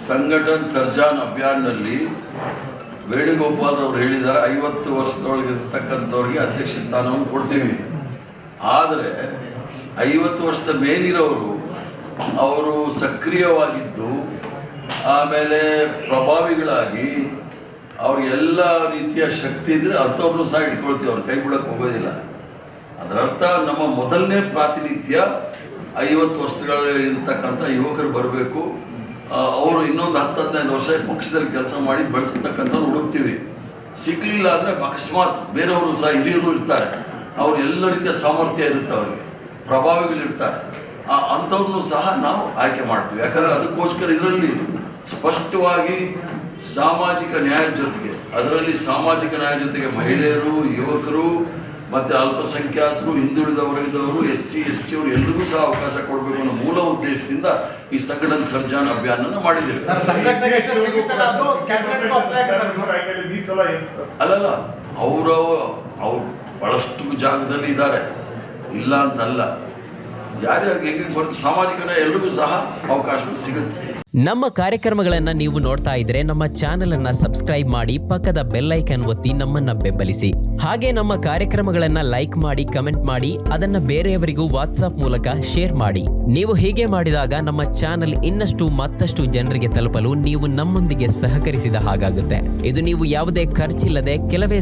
ಸಂಘಟನ್ ಸರ್ಜಾನ್ ಅಭಿಯಾನ್ನಲ್ಲಿ ವೇಣುಗೋಪಾಲ್ ಅವರು ಹೇಳಿದ್ದಾರೆ 50 ವರ್ಷದೊಳಗಿರ್ತಕ್ಕಂಥವ್ರಿಗೆ ಅಧ್ಯಕ್ಷ ಸ್ಥಾನವನ್ನು ಕೊಡ್ತೀವಿ. ಆದರೆ 50 ವರ್ಷದ ಮೇಲಿರೋರು ಅವರು ಸಕ್ರಿಯವಾಗಿದ್ದು ಆಮೇಲೆ ಪ್ರಭಾವಿಗಳಾಗಿ ಅವ್ರಿಗೆಲ್ಲ ರೀತಿಯ ಶಕ್ತಿ ಇದ್ದರೆ ಅಂಥವ್ರನ್ನೂ ಸಹ ಇಟ್ಕೊಳ್ತೀವಿ, ಅವ್ರು ಕೈ ಬಿಡೋಕ್ಕೆ ಹೋಗೋದಿಲ್ಲ. ಅದರರ್ಥ ನಮ್ಮ ಮೊದಲನೇ ಪ್ರಾತಿನಿಧ್ಯ 50 ವರ್ಷಗಳಿರ್ತಕ್ಕಂಥ ಯುವಕರು ಬರಬೇಕು. ಅವರು ಇನ್ನೊಂದು 10-15 ವರ್ಷ ಪಕ್ಷದಲ್ಲಿ ಕೆಲಸ ಮಾಡಿ ಬೆಳೆಸತಕ್ಕಂಥವ್ರು ಹುಡುಕ್ತೀವಿ. ಸಿಕ್ಕಲಿಲ್ಲ ಅಂದರೆ ಅಕಸ್ಮಾತ್ ಬೇರೆಯವರು ಸಹ ಹಿರಿಯರು ಇರ್ತಾರೆ, ಅವ್ರು ಎಲ್ಲ ರೀತಿಯ ಸಾಮರ್ಥ್ಯ ಇರುತ್ತೆ, ಅವರಿಗೆ ಪ್ರಭಾವಿಗಳಿರ್ತಾರೆ, ಅಂಥವ್ರನ್ನೂ ಸಹ ನಾವು ಆಯ್ಕೆ ಮಾಡ್ತೀವಿ. ಯಾಕಂದರೆ ಅದಕ್ಕೋಸ್ಕರ ಇದರಲ್ಲಿ ಸ್ಪಷ್ಟವಾಗಿ ಸಾಮಾಜಿಕ ನ್ಯಾಯದ ಜೊತೆಗೆ, ಅದರಲ್ಲಿ ಸಾಮಾಜಿಕ ನ್ಯಾಯದ ಜೊತೆಗೆ ಮಹಿಳೆಯರು, ಯುವಕರು ಮತ್ತು ಅಲ್ಪಸಂಖ್ಯಾತರು, ಹಿಂದುಳಿದ ವರ್ಗದವರು, SC ST ಅವರು ಎಲ್ರಿಗೂ ಸಹ ಅವಕಾಶ ಕೊಡಬೇಕು ಅನ್ನೋ ಮೂಲ ಉದ್ದೇಶದಿಂದ ಈ ಸಂಘಟನ್ ಸರ್ಜಾನ್ ಅಭಿಯಾನ ಮಾಡಿದ್ದೇವೆ. ಅಲ್ಲಲ್ಲ, ಅವರು ಬಹಳಷ್ಟು ಜಾಗದಲ್ಲಿ ಇದ್ದಾರೆ, ಇಲ್ಲ ಅಂತಲ್ಲ. ಯಾರ್ಯಾರಿಗೆ ಹೇಗೆ ಬರುತ್ತೆ ಸಾಮಾಜಿಕ ಎಲ್ರಿಗೂ ಸಹ ಅವಕಾಶಗಳು ಸಿಗುತ್ತೆ. ನಮ್ಮ ಕಾರ್ಯಕ್ರಮಗಳನ್ನು ನೀವು ನೋಡ್ತಾ ಇದ್ರೆ ನಮ್ಮ ಚಾನೆಲ್ ಅನ್ನ ಸಬ್ಸ್ಕ್ರೈಬ್ ಮಾಡಿ, ಪಕ್ಕದ ಬೆಲ್ ಐಕನ್ ಒತ್ತಿ ನಮ್ಮನ್ನ ಬೆಂಬಲಿಸಿ. ಹಾಗೆ ನಮ್ಮ ಕಾರ್ಯಕ್ರಮಗಳನ್ನ ಲೈಕ್ ಮಾಡಿ, ಕಮೆಂಟ್ ಮಾಡಿ, ಅದನ್ನ ಬೇರೆಯವರಿಗೂ ವಾಟ್ಸ್ಆಪ್ ಮೂಲಕ ಶೇರ್ ಮಾಡಿ. ನೀವು ಹೀಗೆ ಮಾಡಿದಾಗ ನಮ್ಮ ಚಾನೆಲ್ ಇನ್ನಷ್ಟು ಮತ್ತಷ್ಟು ಜನರಿಗೆ ತಲುಪಲು ನೀವು ನಮ್ಮೊಂದಿಗೆ ಸಹಕರಿಸಿದ ಹಾಗಾಗುತ್ತೆ. ಇದು ನೀವು ಯಾವುದೇ ಖರ್ಚಿಲ್ಲದೆ ಕೆಲವೇ